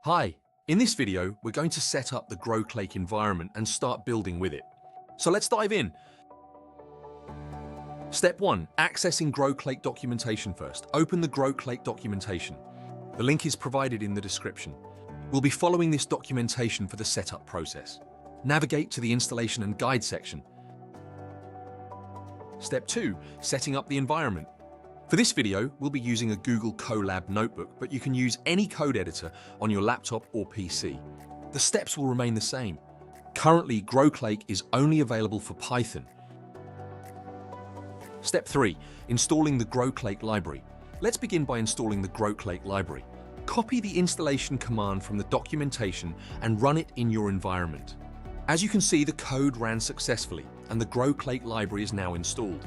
Hi, in this video, we're going to set up the Groclake environment and start building with it. So let's dive in. Step 1. Accessing Groclake documentation first. Open the Groclake documentation. The link is provided in the description. We'll be following this documentation for the setup process. Navigate to the installation and guide section. Step 2. Setting up the environment. For this video, we'll be using a Google Colab notebook, but you can use any code editor on your laptop or PC. The steps will remain the same. Currently, Groclake is only available for Python. Step 3. Installing the Groclake library. Let's begin by installing the Groclake library. Copy the installation command from the documentation and run it in your environment. As you can see, the code ran successfully, and the Groclake library is now installed.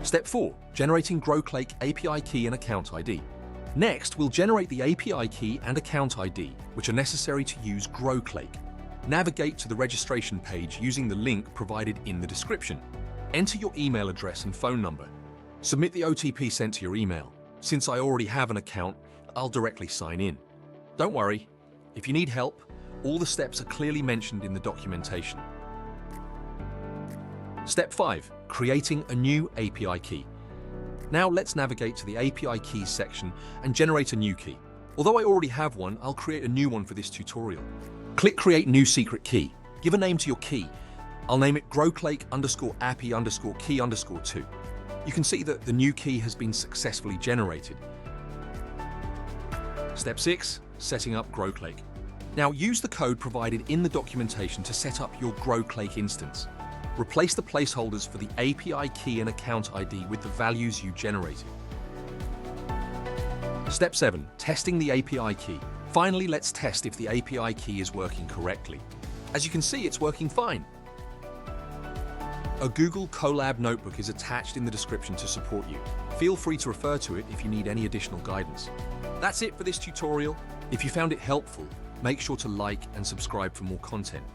Step 4. Generating Groclake API key and account ID. Next, we'll generate the API key and account ID, which are necessary to use Groclake. Navigate to the registration page using the link provided in the description. Enter your email address and phone number. Submit the OTP sent to your email. Since I already have an account, I'll directly sign in. Don't worry, if you need help, all the steps are clearly mentioned in the documentation. Step 5. Creating a new API key. Now let's navigate to the API keys section and generate a new key. Although I already have one, I'll create a new one for this tutorial. Click Create New Secret Key. Give a name to your key. I'll name it Groclake_API_key_2. You can see that the new key has been successfully generated. Step 6. Setting up Groclake. Now use the code provided in the documentation to set up your Groclake instance. Replace the placeholders for the API key and account ID with the values you generated. Step 7. Testing the API key. Finally, let's test if the API key is working correctly. As you can see, it's working fine. A Google Colab notebook is attached in the description to support you. Feel free to refer to it if you need any additional guidance. That's it for this tutorial. If you found it helpful, make sure to like and subscribe for more content.